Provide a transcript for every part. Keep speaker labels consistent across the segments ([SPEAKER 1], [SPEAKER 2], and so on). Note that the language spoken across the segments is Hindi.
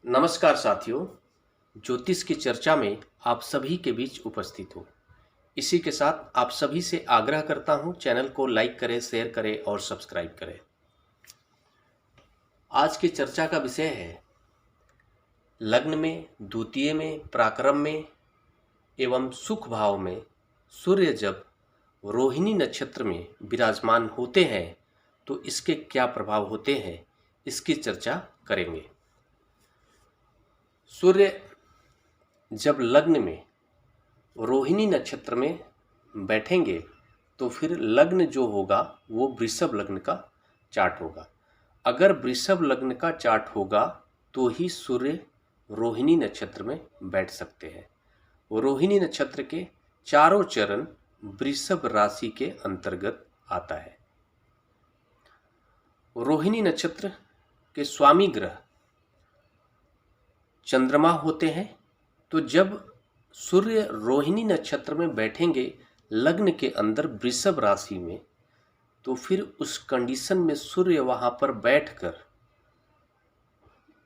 [SPEAKER 1] नमस्कार साथियों, ज्योतिष की चर्चा में आप सभी के बीच उपस्थित हूँ। इसी के साथ आप सभी से आग्रह करता हूँ, चैनल को लाइक करें, शेयर करें और सब्सक्राइब करें। आज की चर्चा का विषय है लग्न में, द्वितीय में, पराक्रम में एवं सुख भाव में सूर्य जब रोहिणी नक्षत्र में विराजमान होते हैं तो इसके क्या प्रभाव होते हैं, इसकी चर्चा करेंगे। सूर्य जब लग्न में रोहिणी नक्षत्र में बैठेंगे तो फिर लग्न जो होगा वो वृषभ लग्न का चार्ट होगा। अगर वृषभ लग्न का चार्ट होगा तो ही सूर्य रोहिणी नक्षत्र में बैठ सकते हैं। रोहिणी नक्षत्र के चारों चरण वृषभ राशि के अंतर्गत आता है। रोहिणी नक्षत्र के स्वामी ग्रह चंद्रमा होते हैं। तो जब सूर्य रोहिणी नक्षत्र में बैठेंगे लग्न के अंदर वृषभ राशि में, तो फिर उस कंडीशन में सूर्य वहां पर बैठकर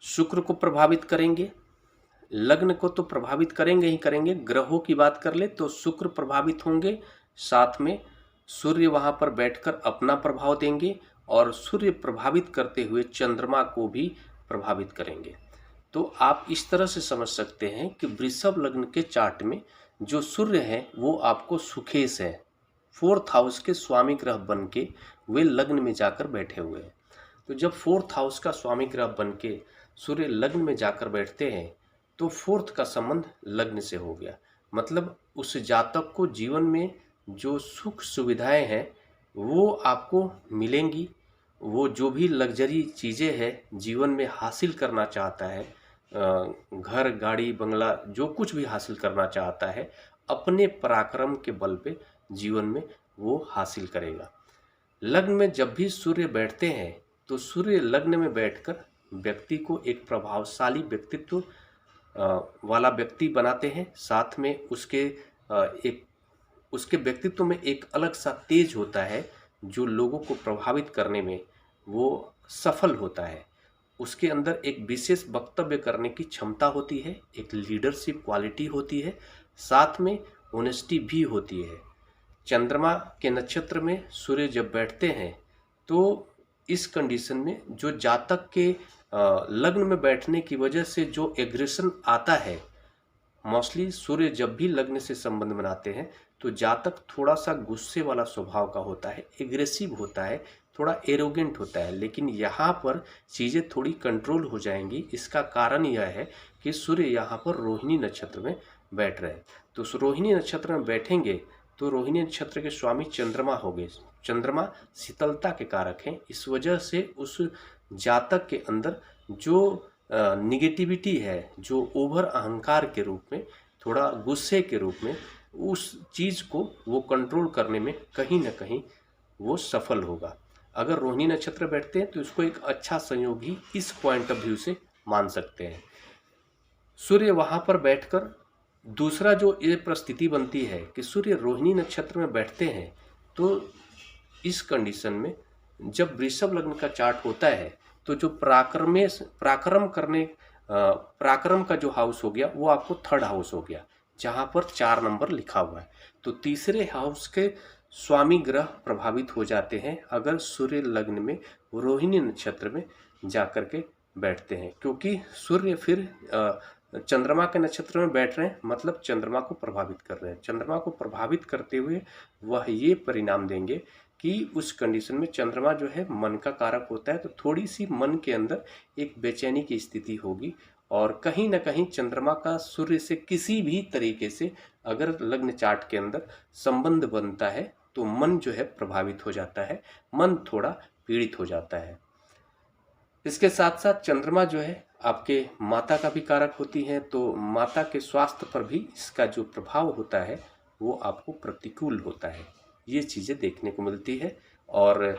[SPEAKER 1] शुक्र को प्रभावित करेंगे। लग्न को तो प्रभावित करेंगे ही करेंगे। ग्रहों की बात कर ले तो शुक्र प्रभावित होंगे, साथ में सूर्य वहां पर बैठकर अपना प्रभाव देंगे और सूर्य प्रभावित करते हुए चंद्रमा को भी प्रभावित करेंगे। तो आप इस तरह से समझ सकते हैं कि वृषभ लग्न के चार्ट में जो सूर्य है वो आपको सुखेश है, 4th हाउस के स्वामी ग्रह बन के वे लग्न में जाकर बैठे हुए हैं। तो जब 4th हाउस का स्वामी ग्रह बन के सूर्य लग्न में जाकर बैठते हैं तो 4th का संबंध लग्न से हो गया। मतलब उस जातक को जीवन में जो सुख सुविधाएं हैं वो आपको मिलेंगी। वो जो भी लग्जरी चीज़ें हैं जीवन में हासिल करना चाहता है, घर गाड़ी बंगला जो कुछ भी हासिल करना चाहता है, अपने पराक्रम के बल पे जीवन में वो हासिल करेगा। लग्न में जब भी सूर्य बैठते हैं तो सूर्य लग्न में बैठकर व्यक्ति को एक प्रभावशाली व्यक्तित्व वाला व्यक्ति बनाते हैं। साथ में उसके व्यक्तित्व में एक अलग सा तेज होता है जो लोगों को प्रभावित करने में वो सफल होता है। उसके अंदर एक विशेष वक्तव्य करने की क्षमता होती है, एक लीडरशिप क्वालिटी होती है, साथ में ऑनेस्टी भी होती है। चंद्रमा के नक्षत्र में सूर्य जब बैठते हैं तो इस कंडीशन में जो जातक के लग्न में बैठने की वजह से जो एग्रेशन आता है, मोस्टली सूर्य जब भी लग्न से संबंध बनाते हैं तो जातक थोड़ा सा गुस्से वाला स्वभाव का होता है, एग्रेसिव होता है, थोड़ा एरोगेंट होता है। लेकिन यहाँ पर चीज़ें थोड़ी कंट्रोल हो जाएंगी। इसका कारण यह है कि सूर्य यहाँ पर रोहिणी नक्षत्र में बैठ रहे हैं। तो रोहिणी नक्षत्र में बैठेंगे तो रोहिणी नक्षत्र के स्वामी चंद्रमा हो गए। चंद्रमा शीतलता के कारक हैं। इस वजह से उस जातक के अंदर जो निगेटिविटी है, जो ओवर अहंकार के रूप में, थोड़ा गुस्से के रूप में, उस चीज़ को वो कंट्रोल करने में कहीं ना कहीं वो सफल होगा। अगर रोहिणी नक्षत्र बैठते हैं तो इसको एक अच्छा संयोगी इस पॉइंट ऑफ व्यू से मान सकते हैं। सूर्य वहाँ पर बैठकर दूसरा जो ये परिस्थिति बनती है कि सूर्य रोहिणी नक्षत्र में बैठते हैं तो इस कंडीशन में जब वृषभ लग्न का चार्ट होता है तो जो पराक्रम का जो हाउस हो गया वो आपको 3rd हाउस हो गया, जहाँ पर 4 नंबर लिखा हुआ है। तो तीसरे हाउस के स्वामी ग्रह प्रभावित हो जाते हैं अगर सूर्य लग्न में रोहिणी नक्षत्र में जाकर के बैठते हैं, क्योंकि सूर्य फिर चंद्रमा के नक्षत्र में बैठ रहे हैं, मतलब चंद्रमा को प्रभावित कर रहे हैं। चंद्रमा को प्रभावित करते हुए वह ये परिणाम देंगे कि उस कंडीशन में चंद्रमा जो है मन का कारक होता है, तो थोड़ी सी मन के अंदर एक बेचैनी की स्थिति होगी। और कहीं ना कहीं चंद्रमा का सूर्य से किसी भी तरीके से अगर लग्न चार्ट के अंदर संबंध बनता है तो मन जो है प्रभावित हो जाता है, मन थोड़ा पीड़ित हो जाता है। इसके साथ साथ चंद्रमा जो है आपके माता का भी कारक होती है, तो माता के स्वास्थ्य पर भी इसका जो प्रभाव होता है वो आपको प्रतिकूल होता है। ये चीज़ें देखने को मिलती है। और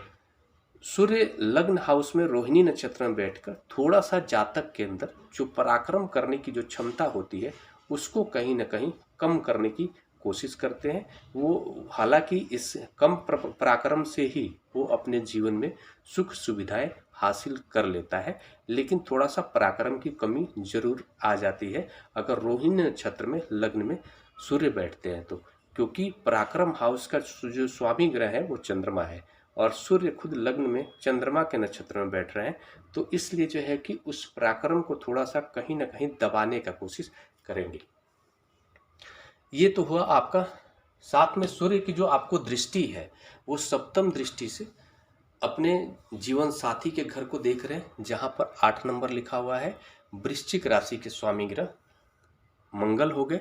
[SPEAKER 1] सूर्य लग्न हाउस में रोहिणी नक्षत्र में बैठकर थोड़ा सा जातक के अंदर जो पराक्रम करने की जो क्षमता होती है उसको कहीं ना कहीं कम करने की कोशिश करते हैं वो। हालांकि इस कम पराक्रम से ही वो अपने जीवन में सुख सुविधाएं हासिल कर लेता है, लेकिन थोड़ा सा पराक्रम की कमी जरूर आ जाती है अगर रोहिणी नक्षत्र में लग्न में सूर्य बैठते हैं तो, क्योंकि पराक्रम हाउस का जो स्वामी ग्रह है वो चंद्रमा है और सूर्य खुद लग्न में चंद्रमा के नक्षत्र में बैठ रहे हैं, तो इसलिए जो है कि उस पराक्रम को थोड़ा सा कहीं ना कहीं दबाने का कोशिश करेंगे। ये तो हुआ आपका। साथ में सूर्य की जो आपको दृष्टि है वो सप्तम दृष्टि से अपने जीवन साथी के घर को देख रहे हैं, जहां पर 8 नंबर लिखा हुआ है। वृश्चिक राशि के स्वामी ग्रह मंगल हो गए,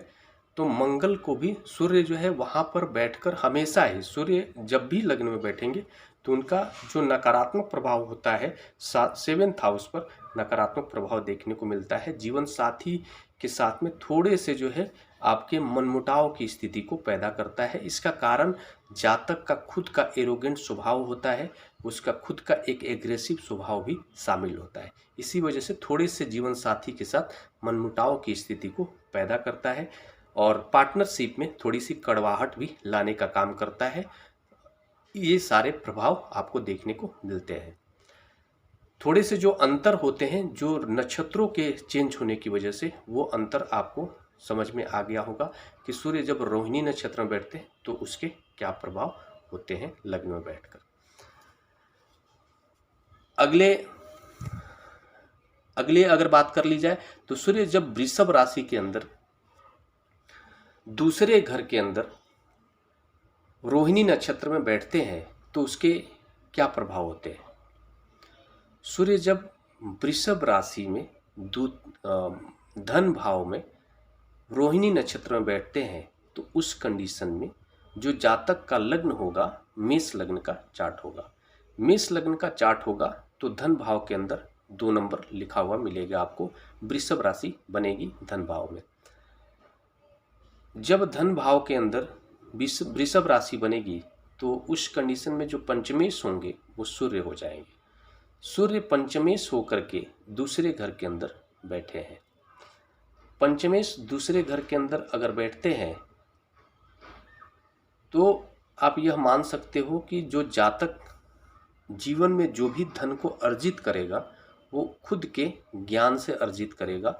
[SPEAKER 1] तो मंगल को भी सूर्य जो है वहां पर बैठकर हमेशा ही, सूर्य जब भी लग्न में बैठेंगे तो उनका जो नकारात्मक प्रभाव होता है 7th हाउस पर नकारात्मक प्रभाव देखने को मिलता है। जीवन साथी के साथ में थोड़े से जो है आपके मनमुटाव की स्थिति को पैदा करता है। इसका कारण जातक का खुद का एरोगेंट स्वभाव होता है, उसका खुद का एक एग्रेसिव स्वभाव भी शामिल होता है। इसी वजह से थोड़े से जीवन साथी के साथ मनमुटाव की स्थिति को पैदा करता है और पार्टनरशिप में थोड़ी सी कड़वाहट भी लाने का काम करता है। ये सारे प्रभाव आपको देखने को मिलते हैं। थोड़े से जो अंतर होते हैं जो नक्षत्रों के चेंज होने की वजह से, वो अंतर आपको समझ में आ गया होगा कि सूर्य जब रोहिणी नक्षत्र में बैठते हैं तो उसके क्या प्रभाव होते हैं लग्न में बैठकर। अगले अगर बात कर ली जाए तो सूर्य जब वृषभ राशि के अंदर दूसरे घर के अंदर रोहिणी नक्षत्र में बैठते हैं तो उसके क्या प्रभाव होते हैं। सूर्य जब वृषभ राशि में धन भाव में रोहिणी नक्षत्र में बैठते हैं तो उस कंडीशन में जो जातक का लग्न होगा मेष लग्न का चार्ट होगा। मेष लग्न का चार्ट होगा तो धन भाव के अंदर 2 नंबर लिखा हुआ मिलेगा आपको, वृषभ राशि बनेगी धन भाव में। जब धन भाव के अंदर वृषभ राशि बनेगी तो उस कंडीशन में जो पंचमेश होंगे वो सूर्य हो जाएंगे। सूर्य पंचमेश होकर के दूसरे घर के अंदर बैठे हैं। पंचमेश दूसरे घर के अंदर अगर बैठते हैं तो आप यह मान सकते हो कि जो जातक जीवन में जो भी धन को अर्जित करेगा वो खुद के ज्ञान से अर्जित करेगा,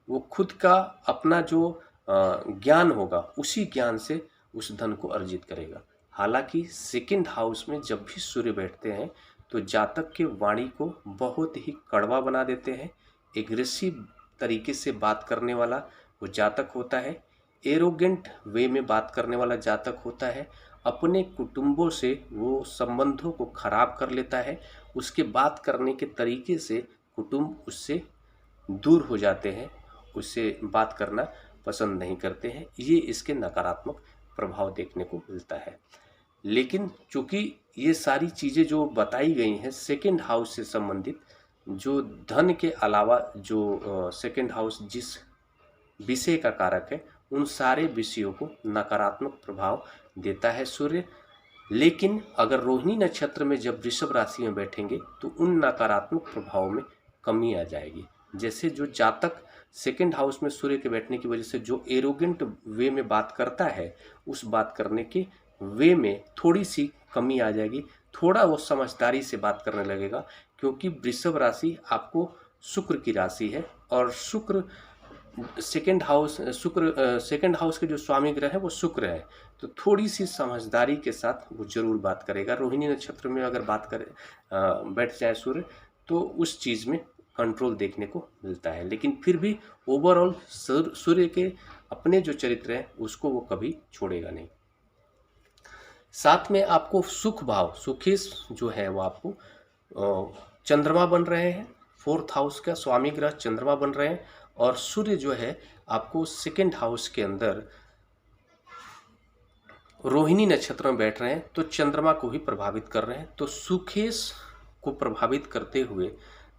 [SPEAKER 1] वो खुद का अपना जो ज्ञान होगा उसी ज्ञान से उस धन को अर्जित करेगा। हालांकि 2nd हाउस में जब भी सूर्य बैठते हैं तो जातक के वाणी को बहुत ही कड़वा बना देते हैं। एग्रेसिव तरीके से बात करने वाला वो जातक होता है, एरोगेंट वे में बात करने वाला जातक होता है। अपने कुटुंबों से वो संबंधों को खराब कर लेता है, उसके बात करने के तरीके से कुटुंब उससे दूर हो जाते हैं, उससे बात करना पसंद नहीं करते हैं। ये इसके नकारात्मक प्रभाव देखने को मिलता है। लेकिन चूंकि ये सारी चीज़ें जो बताई गई हैं 2nd हाउस से संबंधित, जो धन के अलावा जो 2nd हाउस जिस विषय का कारक है उन सारे विषयों को नकारात्मक प्रभाव देता है सूर्य। लेकिन अगर रोहिणी नक्षत्र में जब वृषभ राशि में बैठेंगे तो उन नकारात्मक प्रभाव में कमी आ जाएगी। जैसे जो जातक 2nd हाउस में सूर्य के बैठने की वजह से जो एरोगेंट वे में बात करता है उस बात करने के वे में थोड़ी सी कमी आ जाएगी, थोड़ा वो समझदारी से बात करने लगेगा, क्योंकि वृषभ राशि आपको शुक्र की राशि है और शुक्र 2nd हाउस के जो स्वामी ग्रह है वो शुक्र है, तो थोड़ी सी समझदारी के साथ वो जरूर बात करेगा। रोहिणी नक्षत्र में अगर बात करे बैठ जाए सूर्य तो उस चीज़ में कंट्रोल देखने को मिलता है। लेकिन फिर भी ओवरऑल सूर्य के अपने जो चरित्र है उसको वो कभी छोड़ेगा नहीं। साथ में आपको सुख भाव, सुखेश जो है वो आपको चंद्रमा बन रहे हैं, 4th हाउस का स्वामी ग्रह चंद्रमा बन रहे हैं और सूर्य जो है आपको 2nd हाउस के अंदर रोहिणी नक्षत्र में बैठ रहे हैं तो चंद्रमा को भी प्रभावित कर रहे हैं। तो सुखेश को प्रभावित करते हुए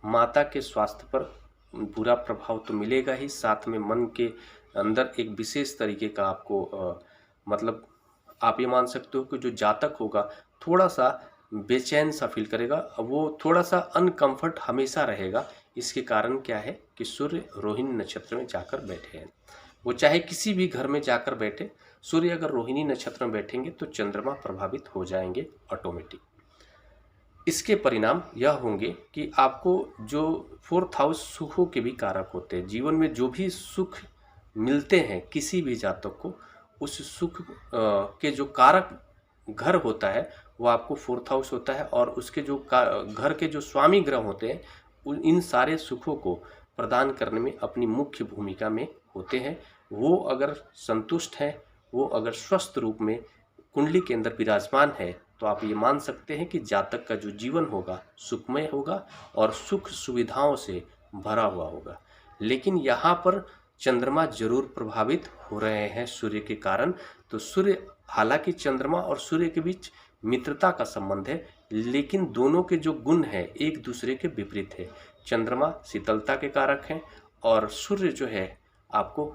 [SPEAKER 1] माता के स्वास्थ्य पर बुरा प्रभाव तो मिलेगा ही, साथ में मन के अंदर एक विशेष तरीके का आपको मतलब आप ये मान सकते हो कि जो जातक होगा थोड़ा सा बेचैन सा फील करेगा, वो थोड़ा सा अनकंफर्ट हमेशा रहेगा। इसके कारण क्या है कि सूर्य रोहिणी नक्षत्र में जाकर बैठे हैं। वो चाहे किसी भी घर में जाकर बैठे, सूर्य अगर रोहिणी नक्षत्र में बैठेंगे तो चंद्रमा प्रभावित हो जाएंगे ऑटोमेटिक। इसके परिणाम यह होंगे कि आपको जो फोर्थ हाउस सुखों के भी कारक होते हैं, जीवन में जो भी सुख मिलते हैं किसी भी जातक को, उस सुख के जो कारक घर होता है वो आपको फोर्थ हाउस होता है, और उसके जो घर के जो स्वामी ग्रह होते हैं इन सारे सुखों को प्रदान करने में अपनी मुख्य भूमिका में होते हैं। वो अगर संतुष्ट है, वो अगर स्वस्थ रूप में कुंडली के अंदर विराजमान है, तो आप ये मान सकते हैं कि जातक का जो जीवन होगा सुखमय होगा और सुख सुविधाओं से भरा हुआ होगा। लेकिन यहाँ पर चंद्रमा जरूर प्रभावित हो रहे हैं सूर्य के कारण। तो सूर्य, हालांकि चंद्रमा और सूर्य के बीच मित्रता का संबंध है, लेकिन दोनों के जो गुण है एक दूसरे के विपरीत है। चंद्रमा शीतलता के कारक हैं और सूर्य जो है आपको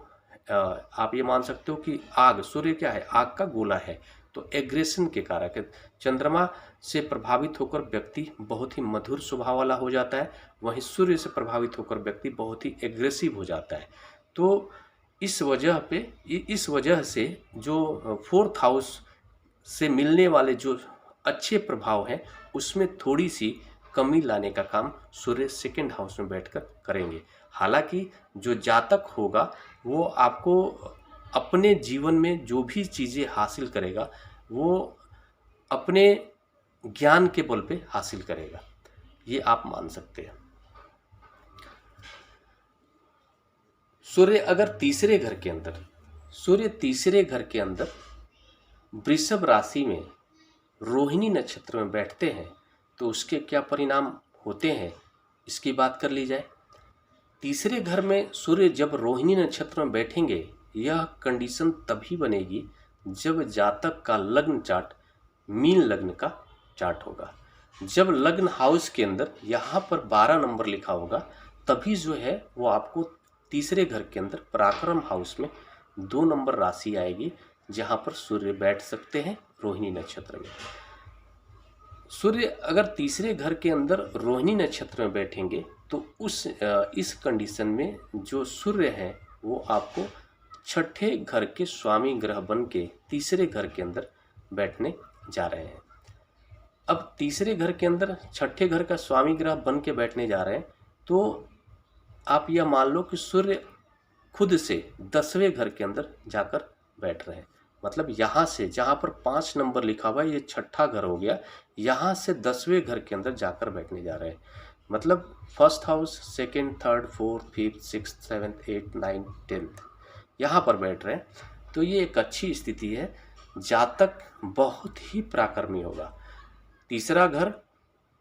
[SPEAKER 1] आप ये मान सकते हो कि आग, सूर्य क्या है, आग का गोला है, तो एग्रेशन के कारक है। चंद्रमा से प्रभावित होकर व्यक्ति बहुत ही मधुर स्वभाव वाला हो जाता है, वहीं सूर्य से प्रभावित होकर व्यक्ति बहुत ही एग्रेसिव हो जाता है। तो इस वजह से जो फोर्थ हाउस से मिलने वाले जो अच्छे प्रभाव हैं उसमें थोड़ी सी कमी लाने का काम सूर्य सेकंड हाउस में बैठकर करेंगे। हालांकि जो जातक होगा वो आपको अपने जीवन में जो भी चीज़ें हासिल करेगा वो अपने ज्ञान के बल पे हासिल करेगा, ये आप मान सकते हैं। सूर्य अगर तीसरे घर के अंदर वृषभ राशि में रोहिणी नक्षत्र में बैठते हैं तो उसके क्या परिणाम होते हैं इसकी बात कर ली जाए। तीसरे घर में सूर्य जब रोहिणी नक्षत्र में बैठेंगे, यह कंडीशन तभी बनेगी जब जातक का लग्न चार्ट मीन लग्न का चार्ट होगा। जब लग्न हाउस के अंदर यहाँ पर 12 नंबर लिखा होगा, तभी जो है वो आपको तीसरे घर के अंदर पराक्रम हाउस में 2 नंबर राशि आएगी, जहाँ पर सूर्य बैठ सकते हैं रोहिणी नक्षत्र में। सूर्य अगर तीसरे घर के अंदर रोहिणी नक्षत्र में बैठेंगे तो इस कंडीशन में जो सूर्य है वो आपको छठे घर के स्वामी ग्रह बन के तीसरे घर के अंदर बैठने जा रहे हैं। अब तीसरे घर के अंदर छठे घर का स्वामी ग्रह बन के बैठने जा रहे हैं, तो आप यह मान लो कि सूर्य खुद से 10वें घर के अंदर जाकर बैठ रहे हैं। मतलब यहाँ से जहाँ पर 5 नंबर लिखा हुआ है ये छठा घर हो गया, यहाँ से 10वें घर के अंदर जाकर बैठने जा रहे हैं। मतलब first house, second, third, fourth, fifth, sixth, seventh, eighth, ninth, 10th यहाँ पर बैठ रहे हैं। तो ये एक अच्छी स्थिति है, जातक बहुत ही पराक्रमी होगा। तीसरा घर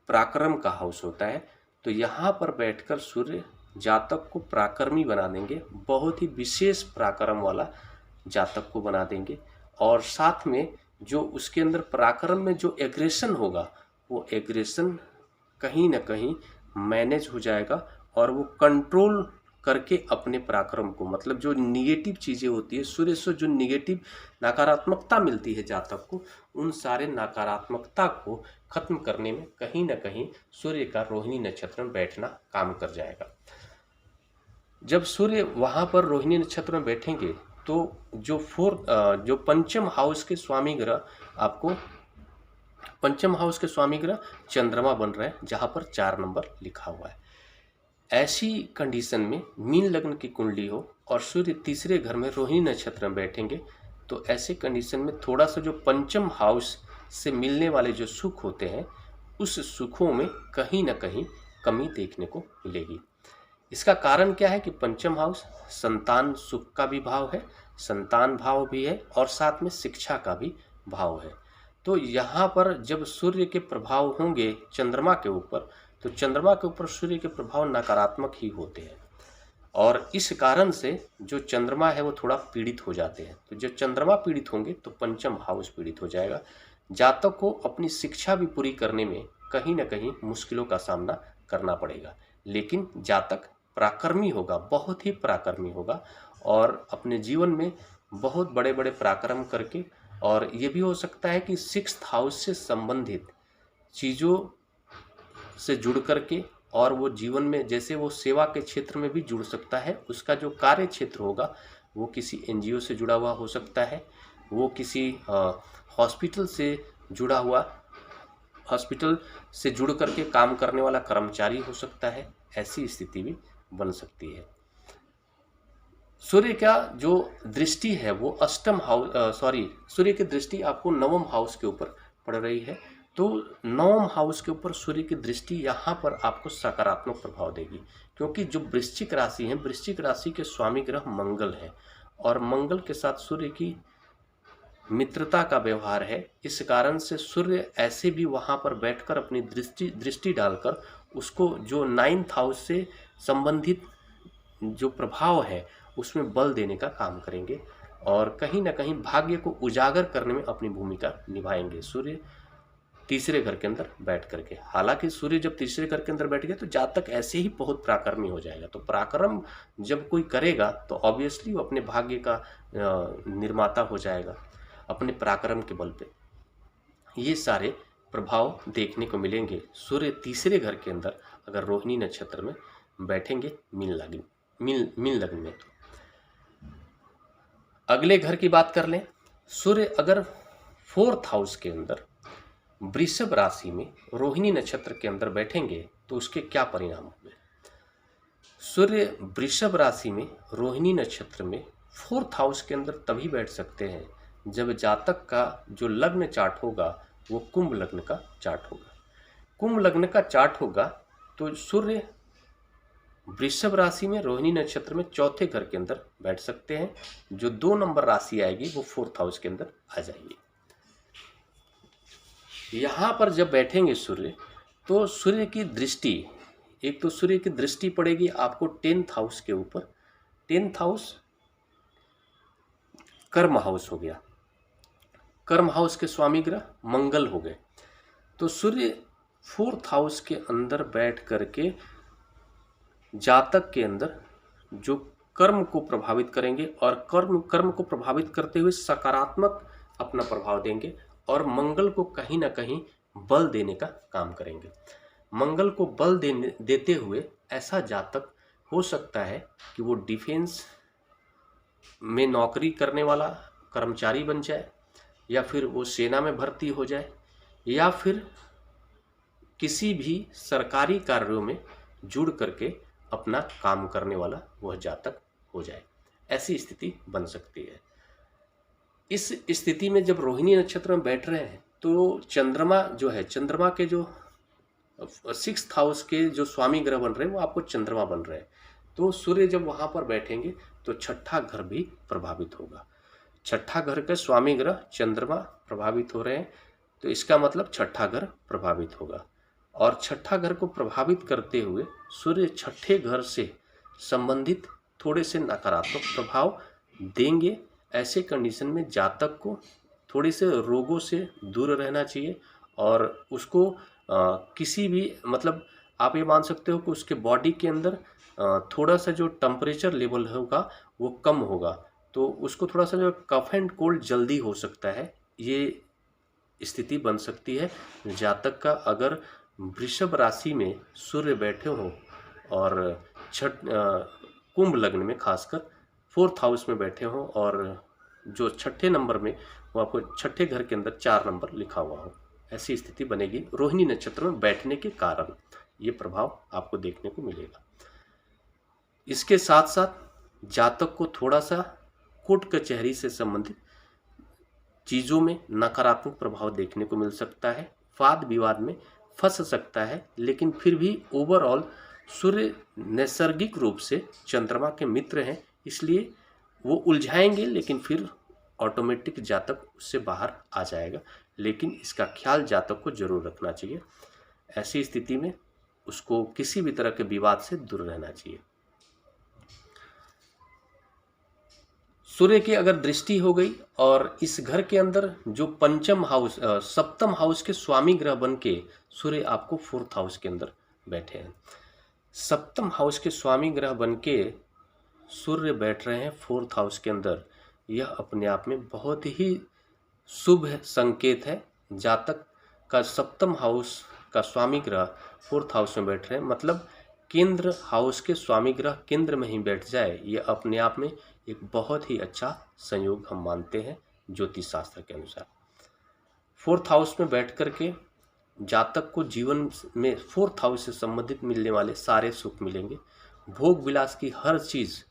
[SPEAKER 1] पराक्रम का हाउस होता है, तो यहाँ पर बैठकर सूर्य जातक को पराक्रमी बना देंगे, बहुत ही विशेष पराक्रम वाला जातक को बना देंगे। और साथ में जो उसके अंदर पराक्रम में जो एग्रेशन होगा, वो एग्रेशन कहीं ना कहीं मैनेज हो जाएगा और वो कंट्रोल करके अपने पराक्रम को, मतलब जो निगेटिव चीज़ें होती है सूर्य से, जो निगेटिव नकारात्मकता मिलती है जातक को, उन सारे नकारात्मकता को खत्म करने में कहीं ना कहीं सूर्य का रोहिणी नक्षत्र में बैठना काम कर जाएगा। जब सूर्य वहाँ पर रोहिणी नक्षत्र में बैठेंगे तो जो पंचम हाउस के स्वामी ग्रह, आपको पंचम हाउस के स्वामी ग्रह चंद्रमा बन रहे हैं, जहाँ पर 4 नंबर लिखा हुआ है। ऐसी कंडीशन में मीन लग्न की कुंडली हो और सूर्य तीसरे घर में रोहिणी नक्षत्र में बैठेंगे, तो ऐसे कंडीशन में थोड़ा सा जो पंचम हाउस से मिलने वाले जो सुख होते हैं, उस सुखों में कहीं ना कहीं कमी देखने को मिलेगी। इसका कारण क्या है कि पंचम हाउस संतान सुख का भी भाव है, संतान भाव भी है, और साथ में शिक्षा का भी भाव है। तो यहाँ पर जब सूर्य के प्रभाव होंगे चंद्रमा के ऊपर, तो चंद्रमा के ऊपर सूर्य के प्रभाव नकारात्मक ही होते हैं, और इस कारण से जो चंद्रमा है वो थोड़ा पीड़ित हो जाते हैं। तो जब चंद्रमा पीड़ित होंगे तो पंचम हाउस पीड़ित हो जाएगा। जातक को अपनी शिक्षा भी पूरी करने में कहीं ना कहीं मुश्किलों का सामना करना पड़ेगा, लेकिन जातक पराक्रमी होगा, बहुत ही पराक्रमी होगा, और अपने जीवन में बहुत बड़े बड़े पराक्रम करके, और ये भी हो सकता है कि 6th हाउस से संबंधित चीज़ों से जुड़ करके, और वो जीवन में जैसे वो सेवा के क्षेत्र में भी जुड़ सकता है। उसका जो कार्य क्षेत्र होगा वो किसी NGO से जुड़ा हुआ हो सकता है, वो किसी हॉस्पिटल से जुड़ा हुआ हॉस्पिटल से जुड़ करके काम करने वाला कर्मचारी हो सकता है, ऐसी स्थिति भी बन सकती है। सूर्य का जो दृष्टि है वो अष्टम हाउस सूर्य की दृष्टि आपको नवम हाउस के ऊपर पड़ रही है, तो नवम हाउस के ऊपर सूर्य की दृष्टि यहाँ पर आपको सकारात्मक प्रभाव देगी, क्योंकि जो वृश्चिक राशि है, वृश्चिक राशि के स्वामी ग्रह मंगल है और मंगल के साथ सूर्य की मित्रता का व्यवहार है। इस कारण से सूर्य ऐसे भी वहाँ पर बैठकर अपनी दृष्टि डालकर उसको जो 9th हाउस से संबंधित जो प्रभाव है उसमें बल देने का काम करेंगे और कहीं ना कहीं भाग्य को उजागर करने में अपनी भूमिका निभाएंगे सूर्य तीसरे घर के अंदर बैठ करके। हालांकि सूर्य जब तीसरे घर के अंदर बैठ गया तो जातक ऐसे ही बहुत पराक्रमी हो जाएगा, तो पराक्रम जब कोई करेगा तो ऑब्वियसली वो अपने भाग्य का निर्माता हो जाएगा अपने पराक्रम के बल पे। ये सारे प्रभाव देखने को मिलेंगे सूर्य तीसरे घर के अंदर अगर रोहिणी नक्षत्र में बैठेंगे मीन लग्न में। तो अगले घर की बात कर लें, सूर्य अगर 4th हाउस के अंदर वृषभ राशि में रोहिणी नक्षत्र के अंदर बैठेंगे तो उसके क्या परिणाम होंगे। सूर्य वृषभ राशि में रोहिणी नक्षत्र में 4th हाउस के अंदर तभी बैठ सकते हैं जब जातक का जो लग्न चार्ट होगा वो कुंभ लग्न का चार्ट होगा। कुंभ लग्न का चार्ट होगा तो सूर्य वृषभ राशि में रोहिणी नक्षत्र में 4थे घर के अंदर बैठ सकते हैं, जो 2 नंबर राशि आएगी वो 4th हाउस के अंदर आ जाएगी। यहाँ पर जब बैठेंगे सूर्य तो सूर्य की दृष्टि, एक तो सूर्य की दृष्टि पड़ेगी आपको 10th हाउस के ऊपर। 10th हाउस कर्म हाउस हो गया, कर्म हाउस के स्वामी ग्रह मंगल हो गए, तो सूर्य 4th हाउस के अंदर बैठ करके जातक के अंदर जो कर्म को प्रभावित करेंगे और कर्म को प्रभावित करते हुए सकारात्मक अपना प्रभाव देंगे और मंगल को कहीं ना कहीं बल देने का काम करेंगे। मंगल को बल देते हुए ऐसा जातक हो सकता है कि वो डिफेंस में नौकरी करने वाला कर्मचारी बन जाए, या फिर वो सेना में भर्ती हो जाए, या फिर किसी भी सरकारी कार्यों में जुड़ करके अपना काम करने वाला वह जातक हो जाए, ऐसी स्थिति बन सकती है। इस स्थिति में जब रोहिणी नक्षत्र में बैठ रहे हैं तो चंद्रमा जो है, चंद्रमा के जो 6th हाउस के जो स्वामी ग्रह बन रहे हैं वो आपको चंद्रमा बन रहे हैं, तो सूर्य जब वहाँ पर बैठेंगे तो 6ठा घर भी प्रभावित होगा। 6ठा घर के स्वामी ग्रह चंद्रमा प्रभावित हो रहे हैं, तो इसका मतलब 6ठा घर प्रभावित होगा और 6ठा घर को प्रभावित करते हुए सूर्य 6ठे घर से संबंधित थोड़े से नकारात्मक प्रभाव देंगे। ऐसे कंडीशन में जातक को थोड़े से रोगों से दूर रहना चाहिए और उसको किसी भी मतलब आप ये मान सकते हो कि उसके बॉडी के अंदर थोड़ा सा जो टेम्परेचर लेवल होगा वो कम होगा, तो उसको थोड़ा सा जो कफ एंड कोल्ड जल्दी हो सकता है, ये स्थिति बन सकती है। जातक का अगर वृषभ राशि में सूर्य बैठे हों और कुंभ लग्न में खासकर 4th हाउस में बैठे हों और जो 6ठे नंबर में वो आपको 6ठे घर के अंदर 4 नंबर लिखा हुआ हो, ऐसी स्थिति बनेगी रोहिणी नक्षत्र में बैठने के कारण। ये प्रभाव आपको देखने को मिलेगा। इसके साथ साथ जातक को थोड़ा सा कोर्ट कचहरी से संबंधित चीज़ों में नकारात्मक प्रभाव देखने को मिल सकता है, वाद विवाद में फंस सकता है, लेकिन फिर भी ओवरऑल सूर्य नैसर्गिक रूप से चंद्रमा के मित्र हैं, इसलिए वो उलझाएंगे लेकिन फिर ऑटोमेटिक जातक उससे बाहर आ जाएगा। लेकिन इसका ख्याल जातक को जरूर रखना चाहिए, ऐसी स्थिति में उसको किसी भी तरह के विवाद से दूर रहना चाहिए। सूर्य की अगर दृष्टि हो गई और इस घर के अंदर जो पंचम हाउस 7th हाउस के स्वामी ग्रह बन के सूर्य आपको 4th हाउस के अंदर बैठे हैं, 7th हाउस के स्वामी ग्रह बन के सूर्य बैठ रहे हैं 4th हाउस के अंदर, यह अपने आप में बहुत ही शुभ संकेत है। जातक का 7th हाउस का स्वामी ग्रह 4th हाउस में बैठ रहे हैं, मतलब केंद्र हाउस के स्वामी ग्रह केंद्र में ही बैठ जाए, यह अपने आप में एक बहुत ही अच्छा संयोग हम मानते हैं ज्योतिष शास्त्र के अनुसार। 4th हाउस में बैठ करके जातक को जीवन में फोर्थ हाउस से संबंधित मिलने वाले सारे सुख मिलेंगे। भोग विलास की हर चीज़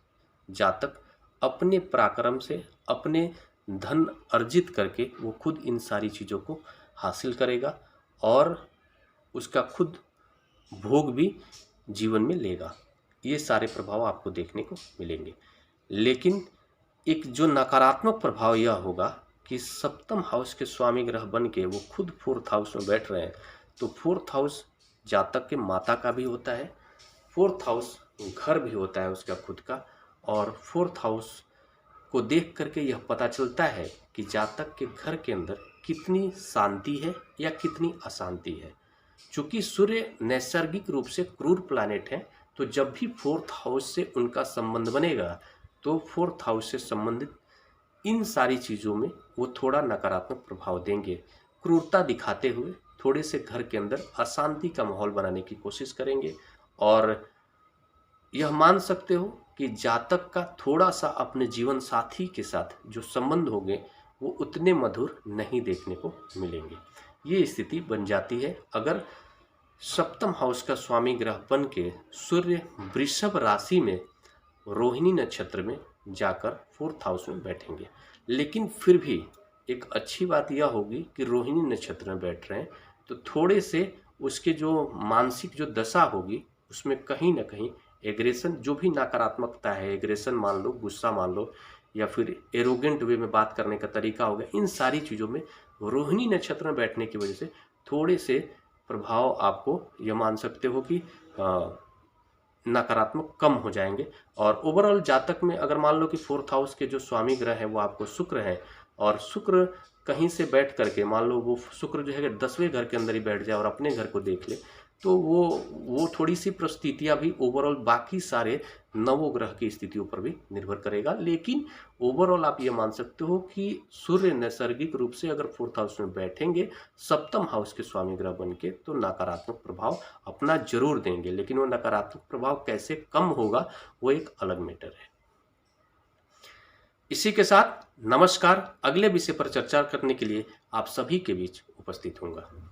[SPEAKER 1] जातक अपने पराक्रम से, अपने धन अर्जित करके वो खुद इन सारी चीज़ों को हासिल करेगा और उसका खुद भोग भी जीवन में लेगा। ये सारे प्रभाव आपको देखने को मिलेंगे। लेकिन एक जो नकारात्मक प्रभाव यह होगा कि सप्तम हाउस के स्वामी ग्रह बन के वो खुद फोर्थ हाउस में बैठ रहे हैं, तो फोर्थ हाउस जातक के माता का भी होता है, फोर्थ हाउस घर भी होता है उसका खुद का, और फोर्थ हाउस को देख करके यह पता चलता है कि जातक के घर के अंदर कितनी शांति है या कितनी अशांति है। चूँकि सूर्य नैसर्गिक रूप से क्रूर प्लैनेट है, तो जब भी फोर्थ हाउस से उनका संबंध बनेगा तो फोर्थ हाउस से संबंधित इन सारी चीज़ों में वो थोड़ा नकारात्मक प्रभाव देंगे। क्रूरता दिखाते हुए थोड़े से घर के अंदर अशांति का माहौल बनाने की कोशिश करेंगे, और यह मान सकते हो कि जातक का थोड़ा सा अपने जीवन साथी के साथ जो संबंध होंगे वो उतने मधुर नहीं देखने को मिलेंगे। ये स्थिति बन जाती है अगर सप्तम हाउस का स्वामी ग्रह बन के सूर्य वृषभ राशि में रोहिणी नक्षत्र में जाकर फोर्थ हाउस में बैठेंगे। लेकिन फिर भी एक अच्छी बात यह होगी कि रोहिणी नक्षत्र में बैठ रहे हैं तो थोड़े से उसके जो मानसिक जो दशा होगी उसमें कहीं ना कहीं एग्रेशन, जो भी नकारात्मकता है, एग्रेशन मान लो, गुस्सा मान लो, या फिर एरोगेंट वे में बात करने का तरीका हो गया, इन सारी चीज़ों में रोहिणी नक्षत्र में बैठने की वजह से थोड़े से प्रभाव आपको यह मान सकते हो कि नकारात्मक कम हो जाएंगे। और ओवरऑल जातक में अगर मान लो कि फोर्थ हाउस के जो स्वामी ग्रह है वो आपको शुक्र है, और शुक्र कहीं से बैठ करके मान लो वो शुक्र जो है 10वें घर के अंदर ही बैठ जाए और अपने घर को देख ले, तो वो थोड़ी सी परिस्थितियाँ भी ओवरऑल बाकी सारे नवोग्रह की स्थितियों पर भी निर्भर करेगा। लेकिन ओवरऑल आप ये मान सकते हो कि सूर्य नैसर्गिक रूप से अगर फोर्थ हाउस में बैठेंगे सप्तम हाउस के स्वामी ग्रह बन के, तो नकारात्मक प्रभाव अपना जरूर देंगे। लेकिन वो नकारात्मक प्रभाव कैसे कम होगा वो एक अलग मैटर है। इसी के साथ नमस्कार। अगले विषय पर चर्चा करने के लिए आप सभी के बीच उपस्थित होऊंगा।